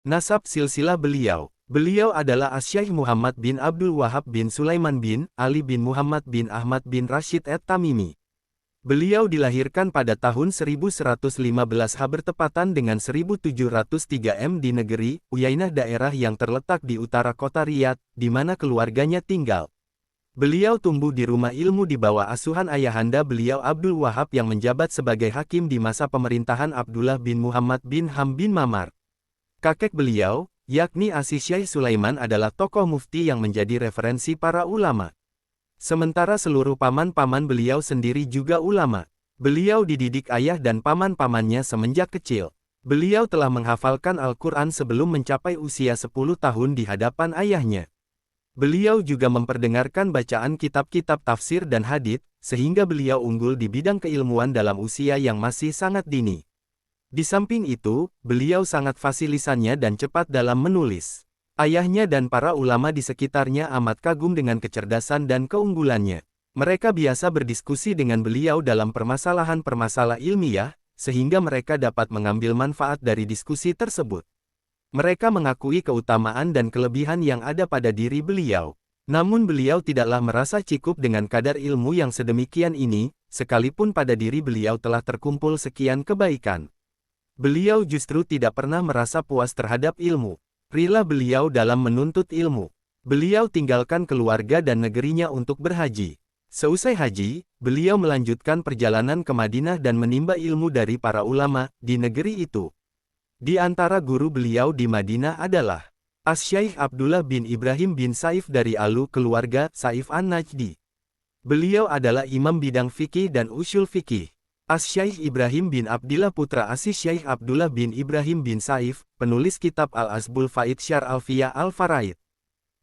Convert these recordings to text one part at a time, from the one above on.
Nasab silsilah beliau. Beliau adalah Asy-Syaikh Muhammad bin Abdul Wahhab bin Sulaiman bin Ali bin Muhammad bin Ahmad bin Rashid at-Tamimi. Beliau dilahirkan pada tahun 1115 H bertepatan dengan 1703 M di negeri Uyainah, daerah yang terletak di utara kota Riyadh, di mana keluarganya tinggal. Beliau tumbuh di rumah ilmu di bawah asuhan ayahanda beliau Abdul Wahhab yang menjabat sebagai hakim di masa pemerintahan Abdullah bin Muhammad bin Ham bin Mamar. Kakek beliau, yakni Asy-Syaikh Sulaiman, adalah tokoh mufti yang menjadi referensi para ulama. Sementara seluruh paman-paman beliau sendiri juga ulama. Beliau dididik ayah dan paman-pamannya semenjak kecil. Beliau telah menghafalkan Al-Quran sebelum mencapai usia 10 tahun di hadapan ayahnya. Beliau juga memperdengarkan bacaan kitab-kitab tafsir dan hadits, sehingga beliau unggul di bidang keilmuan dalam usia yang masih sangat dini. Di samping itu, beliau sangat fasih lisannya dan cepat dalam menulis. Ayahnya dan para ulama di sekitarnya amat kagum dengan kecerdasan dan keunggulannya. Mereka biasa berdiskusi dengan beliau dalam permasalahan-permasalahan ilmiah, sehingga mereka dapat mengambil manfaat dari diskusi tersebut. Mereka mengakui keutamaan dan kelebihan yang ada pada diri beliau. Namun beliau tidaklah merasa cukup dengan kadar ilmu yang sedemikian ini, sekalipun pada diri beliau telah terkumpul sekian kebaikan. Beliau justru tidak pernah merasa puas terhadap ilmu. Rela beliau dalam menuntut ilmu. Beliau tinggalkan keluarga dan negerinya untuk berhaji. Seusai haji, beliau melanjutkan perjalanan ke Madinah dan menimba ilmu dari para ulama di negeri itu. Di antara guru beliau di Madinah adalah Asy-Syaikh Abdullah bin Ibrahim bin Saif dari Alu keluarga Saif an-Najdi. Beliau adalah imam bidang fikih dan usyul fikih. Asy-Syaikh Ibrahim bin Abdillah putra Asy-Syaikh Abdullah bin Ibrahim bin Saif, penulis kitab Al-Asbul Faid Syarh Alfiyah Al-Faraid.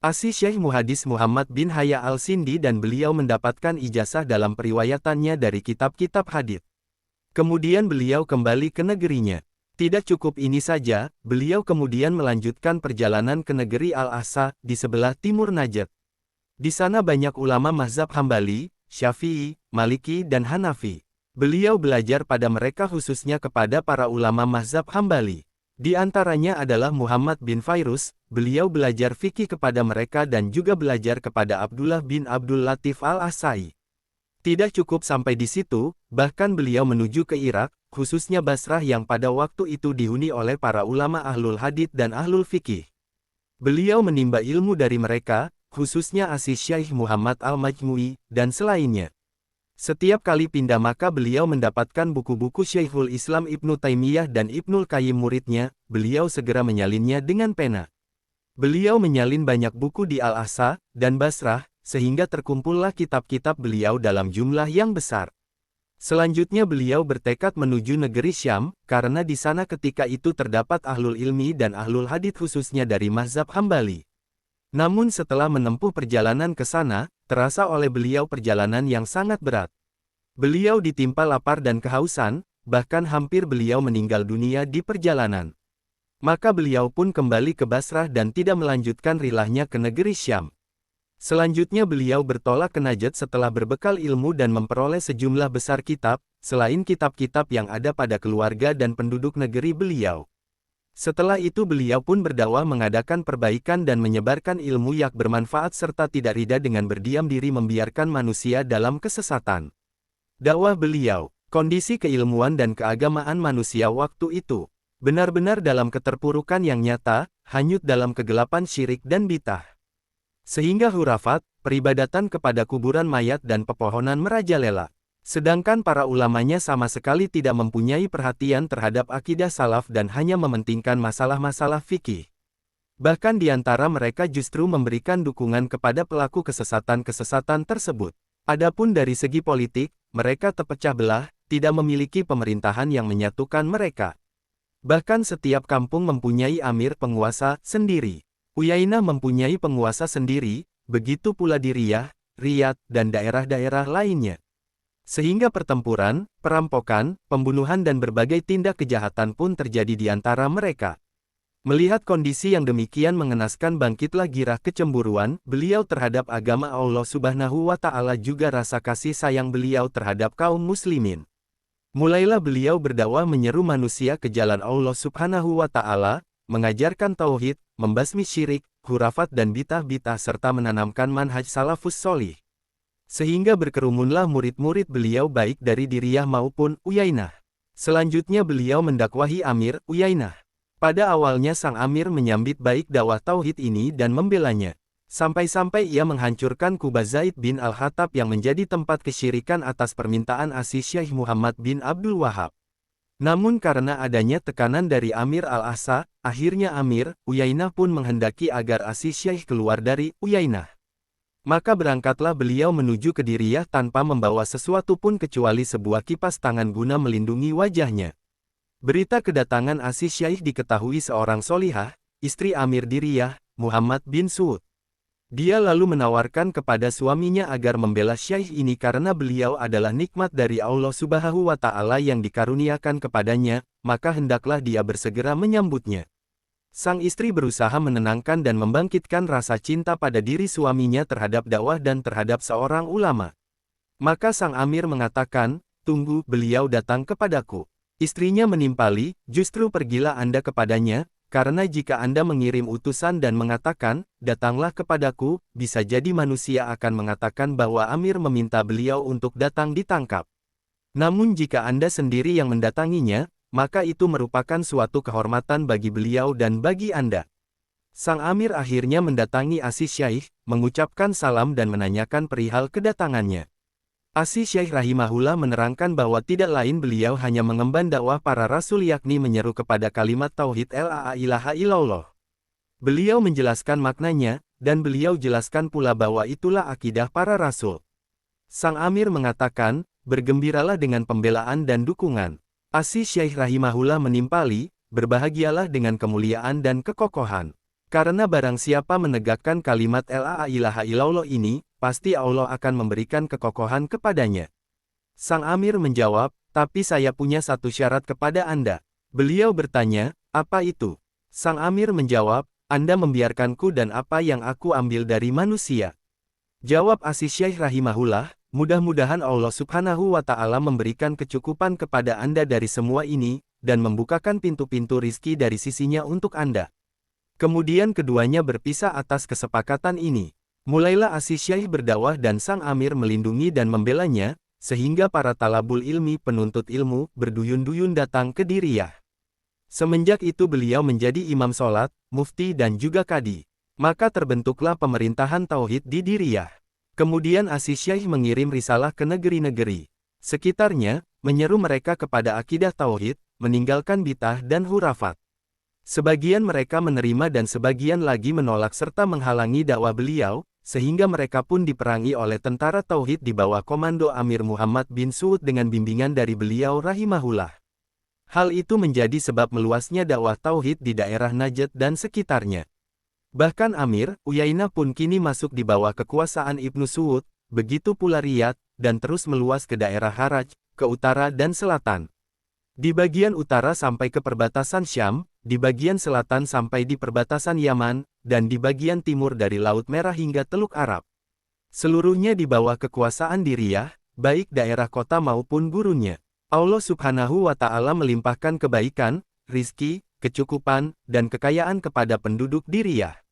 Asy-Syaikh Muhaddits Muhammad bin Haya Al-Sindi, dan beliau mendapatkan ijazah dalam periwayatannya dari kitab-kitab hadits. Kemudian beliau kembali ke negerinya. Tidak cukup ini saja, beliau kemudian melanjutkan perjalanan ke negeri Al-Ahsa, di sebelah timur Najd. Di sana banyak ulama mazhab Hambali, Syafi'i, Maliki dan Hanafi. Beliau belajar pada mereka khususnya kepada para ulama mazhab Hambali. Di antaranya adalah Muhammad bin Fairuz, beliau belajar fikih kepada mereka dan juga belajar kepada Abdullah bin Abdul Latif al-Ahsa'i. Tidak cukup sampai di situ, bahkan beliau menuju ke Irak, khususnya Basrah yang pada waktu itu dihuni oleh para ulama ahlul hadits dan ahlul fikih. Beliau menimba ilmu dari mereka, khususnya Asy-Syaikh Muhammad al-Majmu'i, dan selainnya. Setiap kali pindah maka beliau mendapatkan buku-buku Syekhul Islam Ibnu Taimiyah dan Ibnul Qayyim muridnya, beliau segera menyalinnya dengan pena. Beliau menyalin banyak buku di Al-Ahsa dan Basrah, sehingga terkumpullah kitab-kitab beliau dalam jumlah yang besar. Selanjutnya beliau bertekad menuju negeri Syam, karena di sana ketika itu terdapat ahlul ilmi dan ahlul hadits khususnya dari mazhab Hambali. Namun setelah menempuh perjalanan ke sana, terasa oleh beliau perjalanan yang sangat berat. Beliau ditimpa lapar dan kehausan, bahkan hampir beliau meninggal dunia di perjalanan. Maka beliau pun kembali ke Basrah dan tidak melanjutkan rilahnya ke negeri Syam. Selanjutnya beliau bertolak ke Najd setelah berbekal ilmu dan memperoleh sejumlah besar kitab, selain kitab-kitab yang ada pada keluarga dan penduduk negeri beliau. Setelah itu beliau pun berdakwah mengadakan perbaikan dan menyebarkan ilmu yang bermanfaat serta tidak ridha dengan berdiam diri membiarkan manusia dalam kesesatan. Dakwah beliau, kondisi keilmuan dan keagamaan manusia waktu itu, benar-benar dalam keterpurukan yang nyata, hanyut dalam kegelapan syirik dan bid'ah. Sehingga hurafat, peribadatan kepada kuburan mayat dan pepohonan merajalela. Sedangkan para ulamanya sama sekali tidak mempunyai perhatian terhadap akidah salaf dan hanya mementingkan masalah-masalah fikih. Bahkan di antara mereka justru memberikan dukungan kepada pelaku kesesatan-kesesatan tersebut. Adapun dari segi politik, mereka terpecah belah, tidak memiliki pemerintahan yang menyatukan mereka. Bahkan setiap kampung mempunyai amir penguasa sendiri. Uyainah mempunyai penguasa sendiri, begitu pula di Riyadh, dan daerah-daerah lainnya. Sehingga pertempuran, perampokan, pembunuhan dan berbagai tindak kejahatan pun terjadi di antara mereka. Melihat kondisi yang demikian mengenaskan bangkitlah girah kecemburuan beliau terhadap agama Allah Subhanahu wa Ta'ala juga rasa kasih sayang beliau terhadap kaum muslimin. Mulailah beliau berdakwah menyeru manusia ke jalan Allah Subhanahu wa Ta'ala, mengajarkan tauhid, membasmi syirik, khurafat dan bid'ah-bid'ah serta menanamkan manhaj salafus sholih. Sehingga berkerumunlah murid-murid beliau baik dari Diriyah maupun Uyainah. Selanjutnya beliau mendakwahi Amir Uyainah. Pada awalnya sang Amir menyambit baik dakwah tauhid ini dan membelanya. Sampai-sampai ia menghancurkan Kubah Zaid bin Al-Khattab yang menjadi tempat kesyirikan atas permintaan Asy Syaikh Muhammad bin Abdul Wahhab. Namun karena adanya tekanan dari Amir Al-Asa, akhirnya Amir Uyainah pun menghendaki agar Asy Syaikh keluar dari Uyainah. Maka berangkatlah beliau menuju ke Diriyah tanpa membawa sesuatu pun kecuali sebuah kipas tangan guna melindungi wajahnya. Berita kedatangan Asy Syaikh diketahui seorang solihah, istri Amir Diriyah, Muhammad bin Suud. Dia lalu menawarkan kepada suaminya agar membela Syaikh ini karena beliau adalah nikmat dari Allah Subhanahu wa Ta'ala yang dikaruniakan kepadanya, maka hendaklah dia bersegera menyambutnya. Sang istri berusaha menenangkan dan membangkitkan rasa cinta pada diri suaminya terhadap dakwah dan terhadap seorang ulama. Maka sang Amir mengatakan, "Tunggu, beliau datang kepadaku." Istrinya menimpali, "Justru pergilah Anda kepadanya, karena jika Anda mengirim utusan dan mengatakan, 'Datanglah kepadaku,' bisa jadi manusia akan mengatakan bahwa Amir meminta beliau untuk datang ditangkap. Namun jika Anda sendiri yang mendatanginya, maka itu merupakan suatu kehormatan bagi beliau dan bagi Anda." Sang Amir akhirnya mendatangi Asy Syaikh, mengucapkan salam dan menanyakan perihal kedatangannya. Asy Syaikh rahimahullah menerangkan bahwa tidak lain beliau hanya mengemban dakwah para rasul yakni menyeru kepada kalimat tauhid la ilaha illallah. Beliau menjelaskan maknanya, dan beliau jelaskan pula bahwa itulah akidah para rasul. Sang Amir mengatakan, "Bergembiralah dengan pembelaan dan dukungan." Asy Syaikh rahimahullah menimpali, "Berbahagialah dengan kemuliaan dan kekokohan. Karena barang siapa menegakkan kalimat la ilaha illallah ini, pasti Allah akan memberikan kekokohan kepadanya." Sang Amir menjawab, "Tapi saya punya satu syarat kepada Anda." Beliau bertanya, "Apa itu?" Sang Amir menjawab, "Anda membiarkanku dan apa yang aku ambil dari manusia." Jawab Asy Syaikh rahimahullah, "Mudah-mudahan Allah Subhanahu wa Ta'ala memberikan kecukupan kepada Anda dari semua ini, dan membukakan pintu-pintu rizki dari sisinya untuk Anda." Kemudian keduanya berpisah atas kesepakatan ini. Mulailah Asy Syaikh berdakwah dan sang Amir melindungi dan membelanya, sehingga para talabul ilmi penuntut ilmu berduyun-duyun datang ke Diriyah. Semenjak itu beliau menjadi imam sholat, mufti dan juga kadi. Maka terbentuklah pemerintahan tauhid di Diriyah. Kemudian Asy Syaikh mengirim risalah ke negeri-negeri sekitarnya, menyeru mereka kepada akidah tauhid, meninggalkan bid'ah dan hurafat. Sebagian mereka menerima dan sebagian lagi menolak serta menghalangi dakwah beliau, sehingga mereka pun diperangi oleh tentara tauhid di bawah komando Amir Muhammad bin Suud dengan bimbingan dari beliau rahimahullah. Hal itu menjadi sebab meluasnya dakwah tauhid di daerah Najd dan sekitarnya. Bahkan Amir Uyainah pun kini masuk di bawah kekuasaan Ibnu Suud, begitu pula Riyadh, dan terus meluas ke daerah Haraj, ke utara dan selatan. Di bagian utara sampai ke perbatasan Syam, di bagian selatan sampai di perbatasan Yaman, dan di bagian timur dari Laut Merah hingga Teluk Arab. Seluruhnya di bawah kekuasaan Diriyah, baik daerah kota maupun gurunnya. Allah Subhanahu wa Ta'ala melimpahkan kebaikan, rizki, kecukupan, dan kekayaan kepada penduduk Diriyah.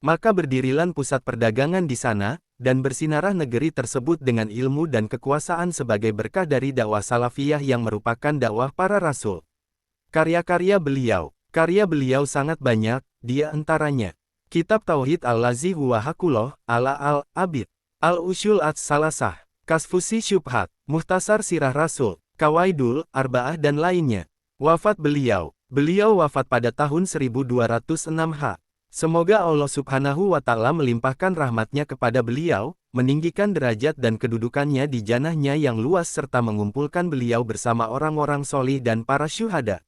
Maka berdirilah pusat perdagangan di sana, dan bersinarah negeri tersebut dengan ilmu dan kekuasaan sebagai berkah dari dakwah salafiyah yang merupakan dakwah para rasul. Karya beliau sangat banyak, di antaranya Kitab Tauhid Al-Lazi huwa Haqqullah, ala Al-Abid, Al-Ushul Ats-Salasah, Kasfusi Syubhat, Muhtasar Sirah Rasul, Qawaidul Arba'ah dan lainnya. Wafat beliau wafat pada tahun 1206 H. Semoga Allah Subhanahu wa Ta'ala melimpahkan rahmatnya kepada beliau, meninggikan derajat dan kedudukannya di jannahnya yang luas serta mengumpulkan beliau bersama orang-orang solih dan para syuhada.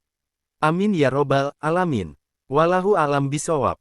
Amin ya robbal alamin. Wallahu alam bisawab.